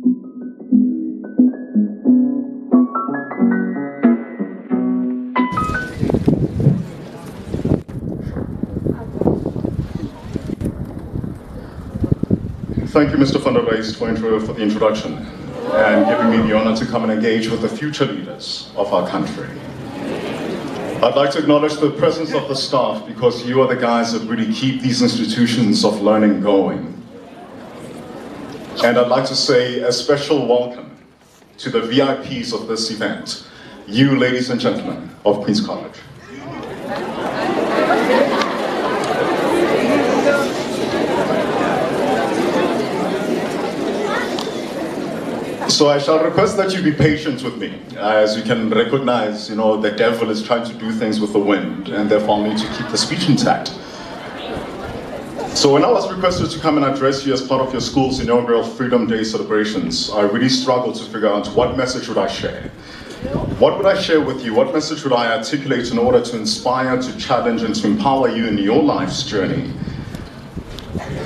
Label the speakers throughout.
Speaker 1: Thank you, Mr. van der Rijst, for the introduction and giving me the honor to come and engage with the future leaders of our country. I'd like to acknowledge the presence of the staff because you are the guys that really keep these institutions of learning going. And I'd like to say a special welcome to the VIPs of this event, you ladies and gentlemen of Queen's College. So I shall request that you be patient with me. As you can recognize, the devil is trying to do things with the wind, and therefore I'll need to keep the speech intact. So when I was requested to come and address you as part of your school's inaugural Freedom Day celebrations, I really struggled to figure out what message would I share. What would I share with you? What message would I articulate in order to inspire, to challenge, and to empower you in your life's journey?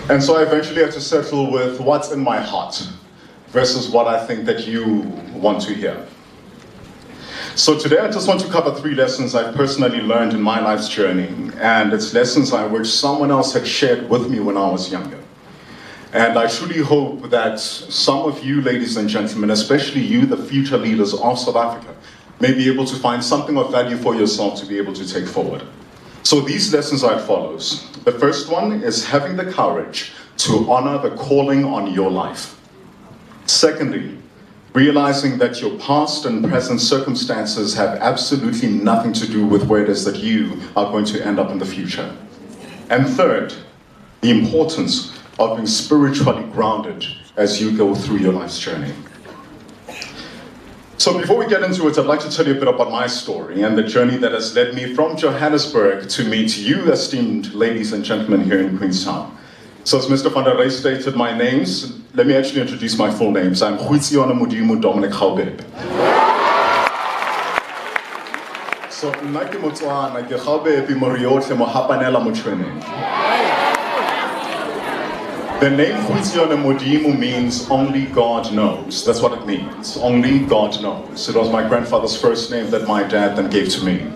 Speaker 1: And so I eventually had to settle with what's in my heart versus what I think that you want to hear. So today I just want to cover 3 lessons I've personally learned in my life's journey, and it's lessons I wish someone else had shared with me when I was younger. And I truly hope that some of you, ladies and gentlemen, especially you, the future leaders of South Africa, may be able to find something of value for yourself to be able to take forward. So these lessons are as follows. The first one is having the courage to honor the calling on your life. Secondly, realizing that your past and present circumstances have absolutely nothing to do with where it is that you are going to end up in the future. And third, the importance of being spiritually grounded as you go through your life's journey. So before we get into it, I'd like to tell you a bit about my story and the journey that has led me from Johannesburg to meet you, esteemed ladies and gentlemen here in Queenstown. So as Mr. van der Rijst stated my names, let me actually introduce my full names. I'm Gwitzione Modimo Dominic Gaubebe. So, nna ke Motswana, ke Gaubebe mo re yotlhe mo hapanela mo tshweneng. The name Gwitzione Modimo means only God knows. That's what it means. Only God knows. It was my grandfather's first name that my dad then gave to me.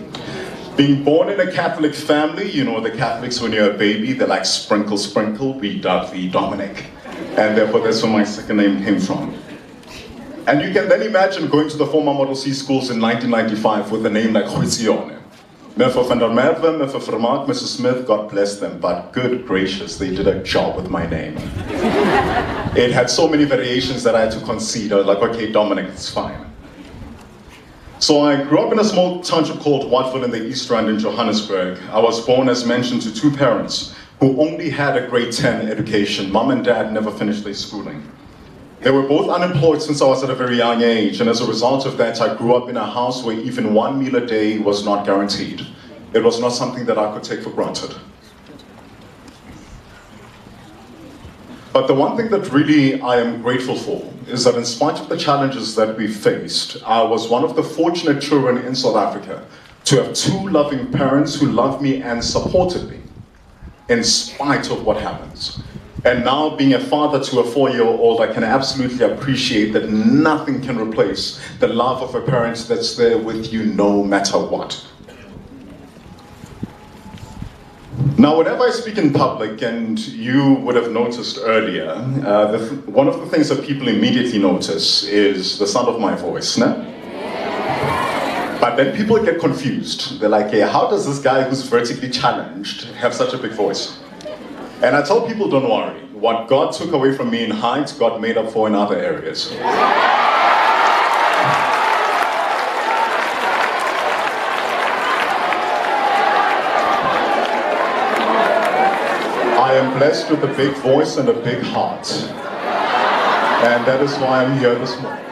Speaker 1: Being born in a Catholic family, the Catholics, when you're a baby, they're like sprinkle, sprinkle, we dub the Dominic. And therefore that's where my second name came from. And you can then imagine going to the former Model C schools in 1995 with a name like Gwitzione. Mevrouw van der Merwe, Mevrouw Vermaak, Mrs. Smith, God bless them, but good gracious, they did a job with my name. It had so many variations that I had to concede. I was like, okay, Dominic, it's fine. So I grew up in a small township called Wattville in the East Rand in Johannesburg. I was born, as mentioned, to 2 parents who only had a grade 10 education. Mom and dad never finished their schooling. They were both unemployed since I was at a very young age, and as a result of that, I grew up in a house where even 1 meal a day was not guaranteed. It was not something that I could take for granted. But the one thing that really I am grateful for is that in spite of the challenges that we faced, I was one of the fortunate children in South Africa to have 2 loving parents who loved me and supported me in spite of what happens. And now being a father to a 4-year-old, I can absolutely appreciate that nothing can replace the love of a parent that's there with you no matter what. Now, whenever I speak in public, and you would have noticed earlier, one of the things that people immediately notice is the sound of my voice. Né? But then people get confused. They're like, hey, how does this guy who's vertically challenged have such a big voice? And I tell people, don't worry. What God took away from me in height, God made up for in other areas. I am blessed with a big voice and a big heart. And that is why I'm here this morning.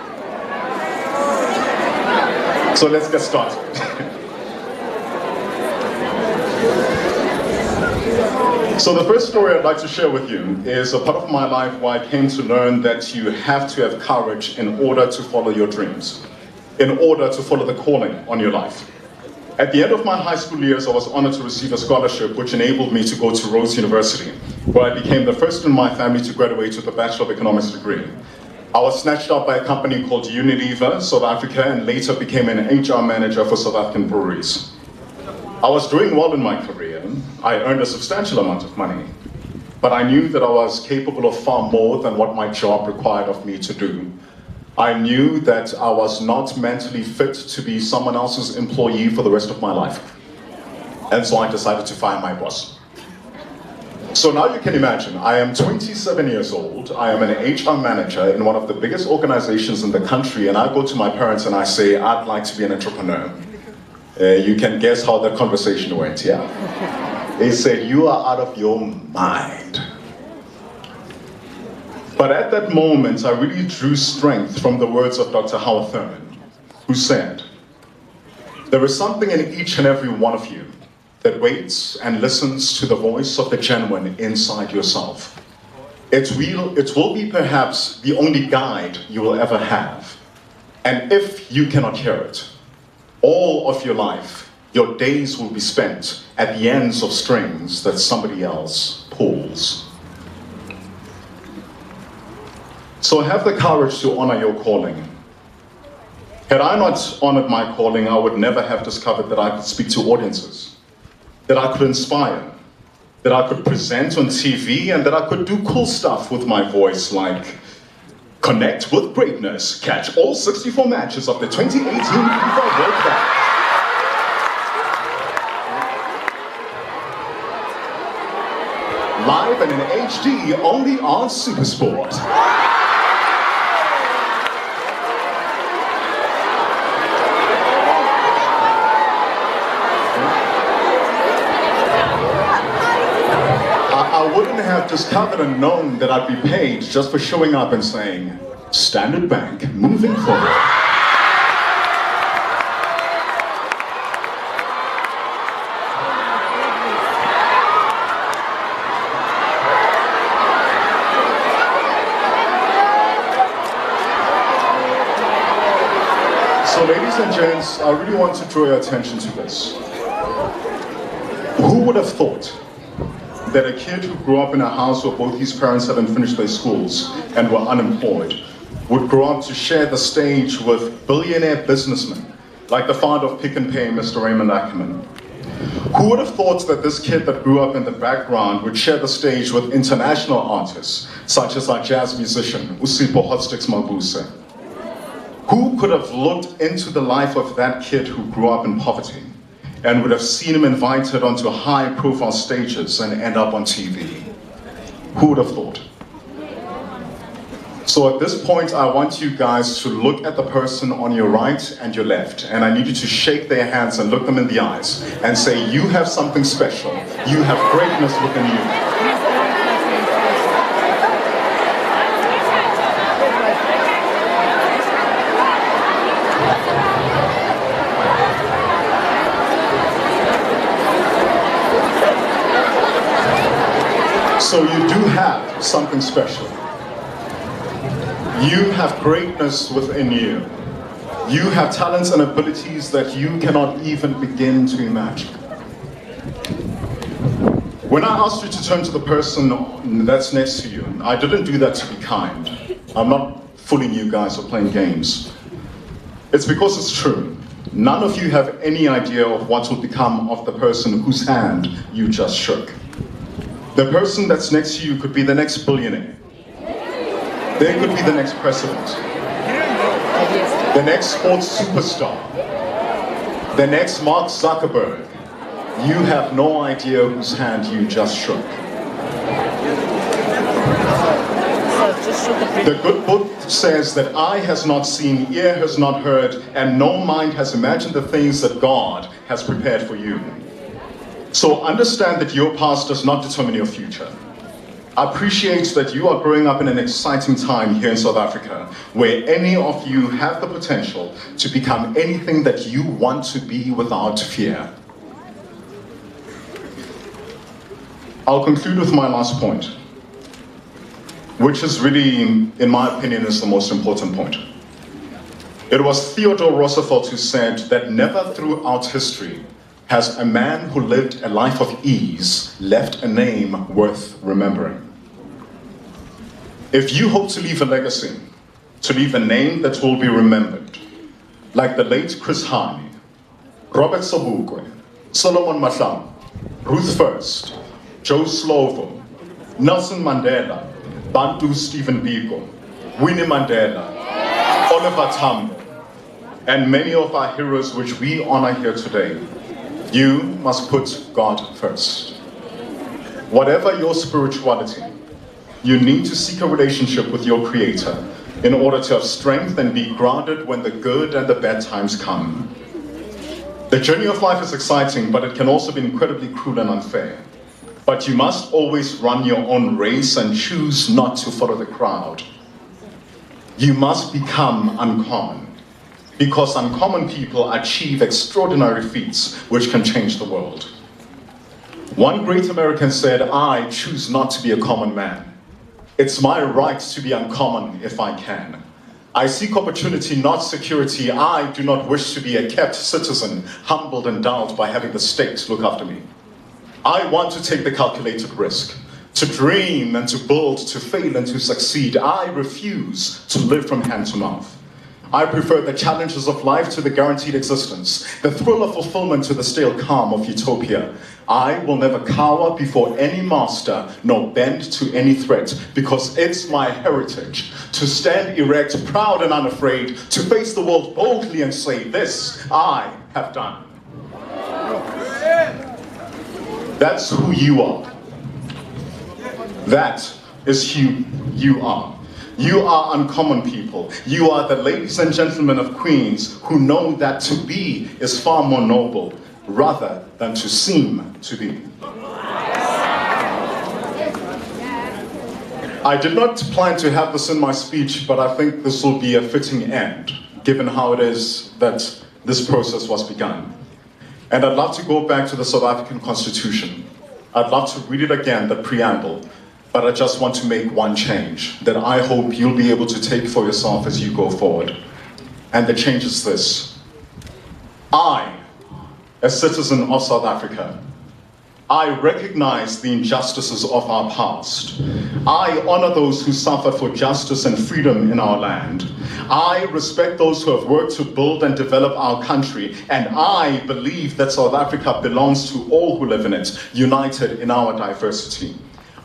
Speaker 1: So let's get started. So the first story I'd like to share with you is a part of my life where I came to learn that you have to have courage in order to follow your dreams, in order to follow the calling on your life. At the end of my high school years, I was honored to receive a scholarship which enabled me to go to Rhodes University, where I became the first in my family to graduate with a Bachelor of Economics degree. I was snatched up by a company called Unilever, South Africa, and later became an HR manager for South African breweries. I was doing well in my career. I earned a substantial amount of money, but I knew that I was capable of far more than what my job required of me to do. I knew that I was not mentally fit to be someone else's employee for the rest of my life. And so I decided to fire my boss. So now you can imagine, I am 27 years old, I am an HR manager in one of the biggest organizations in the country, and I go to my parents and I say, I'd like to be an entrepreneur. You can guess how that conversation went, yeah? They said, you are out of your mind. But at that moment, I really drew strength from the words of Dr. Howard Thurman, who said, there is something in each and every one of you that waits and listens to the voice of the genuine inside yourself. It will be perhaps the only guide you will ever have. And if you cannot hear it, all of your life, your days will be spent at the ends of strings that somebody else pulls. So have the courage to honor your calling. Had I not honored my calling, I would never have discovered that I could speak to audiences, that I could inspire, that I could present on TV, and that I could do cool stuff with my voice like connect with greatness, catch all 64 matches of the 2018 FIFA World Cup. Live and in HD only on Supersport. I wouldn't have discovered and known that I'd be paid just for showing up and saying, Standard Bank, moving forward. So ladies and gents, I really want to draw your attention to this. Who would have thought that a kid who grew up in a house where both his parents hadn't finished their schools and were unemployed would grow up to share the stage with billionaire businessmen like the founder of Pick n Pay, Mr. Raymond Ackerman? Who would have thought that this kid that grew up in the background would share the stage with international artists such as our jazz musician, Usipho Hotstix Mabuse? Who could have looked into the life of that kid who grew up in poverty and would have seen him invited onto high-profile stages and end up on TV? Who would have thought? So at this point, I want you guys to look at the person on your right and your left, and I need you to shake their hands and look them in the eyes and say, you have something special. You have greatness within you. So you do have something special. You have greatness within you. You have talents and abilities that you cannot even begin to imagine. When I asked you to turn to the person that's next to you, I didn't do that to be kind. I'm not fooling you guys or playing games. It's because it's true. None of you have any idea of what will become of the person whose hand you just shook. The person that's next to you could be the next billionaire. They could be the next president. The next sports superstar. The next Mark Zuckerberg. You have no idea whose hand you just shook. The good book says that eye has not seen, ear has not heard, and no mind has imagined the things that God has prepared for you. So understand that your past does not determine your future. Appreciate that you are growing up in an exciting time here in South Africa, where any of you have the potential to become anything that you want to be without fear. I'll conclude with my last point, which is really, in my opinion, is the most important point. It was Theodore Roosevelt who said that never throughout history has a man who lived a life of ease left a name worth remembering. If you hope to leave a legacy, to leave a name that will be remembered, like the late Chris Hani, Robert Sobukwe, Solomon Mahlangu, Ruth First, Joe Slovo, Nelson Mandela, Bantu Stephen Biko, Winnie Mandela, Oliver Tambo, and many of our heroes which we honor here today. You must put God first. Whatever your spirituality, you need to seek a relationship with your Creator in order to have strength and be grounded when the good and the bad times come. The journey of life is exciting, but it can also be incredibly cruel and unfair. But you must always run your own race and choose not to follow the crowd. You must become uncommon, because uncommon people achieve extraordinary feats which can change the world. One great American said, "I choose not to be a common man. It's my right to be uncommon if I can. I seek opportunity, not security. I do not wish to be a kept citizen, humbled and dulled by having the state look after me. I want to take the calculated risk, to dream and to build, to fail and to succeed. I refuse to live from hand to mouth. I prefer the challenges of life to the guaranteed existence, the thrill of fulfillment to the stale calm of utopia. I will never cower before any master, nor bend to any threat, because it's my heritage to stand erect, proud and unafraid, to face the world boldly and say, this I have done." That's who you are. That is who you are. You are uncommon people. You are the ladies and gentlemen of Queens who know that to be is far more noble rather than to seem to be. I did not plan to have this in my speech, but I think this will be a fitting end, given how it is that this process was begun. And I'd love to go back to the South African Constitution. I'd love to read it again, the preamble. But I just want to make one change that I hope you'll be able to take for yourself as you go forward. And the change is this. I, a citizen of South Africa, I recognize the injustices of our past. I honor those who suffer for justice and freedom in our land. I respect those who have worked to build and develop our country. And I believe that South Africa belongs to all who live in it, united in our diversity.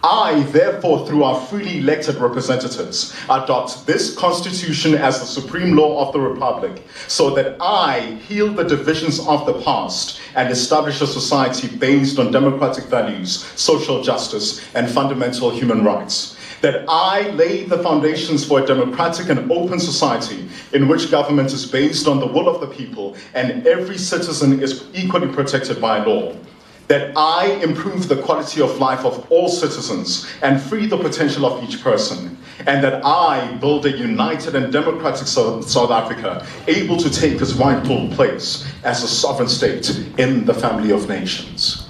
Speaker 1: I, therefore, through our freely elected representatives, adopt this Constitution as the supreme law of the Republic, so that I heal the divisions of the past and establish a society based on democratic values, social justice, and fundamental human rights. That I lay the foundations for a democratic and open society in which government is based on the will of the people and every citizen is equally protected by law. That I improve the quality of life of all citizens and free the potential of each person. And that I build a united and democratic South Africa, able to take its rightful place as a sovereign state in the family of nations.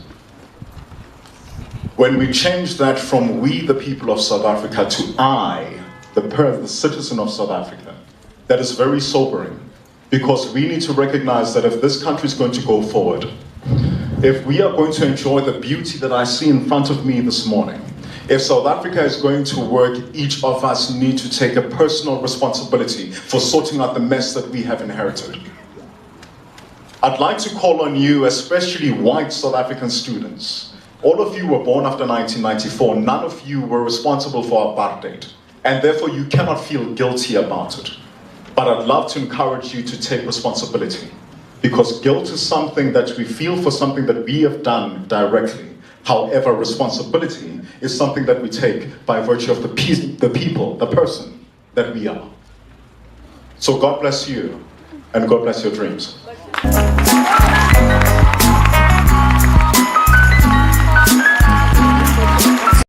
Speaker 1: When we change that from we, the people of South Africa, to I, the citizen of South Africa, that is very sobering, because we need to recognize that if this country is going to go forward, if we are going to enjoy the beauty that I see in front of me this morning, if South Africa is going to work, each of us need to take a personal responsibility for sorting out the mess that we have inherited. I'd like to call on you, especially white South African students. All of you were born after 1994. None of you were responsible for apartheid, and therefore you cannot feel guilty about it. But I'd love to encourage you to take responsibility. Because guilt is something that we feel for something that we have done directly. However, responsibility is something that we take by virtue of the people, the person that we are. So God bless you, and God bless your dreams.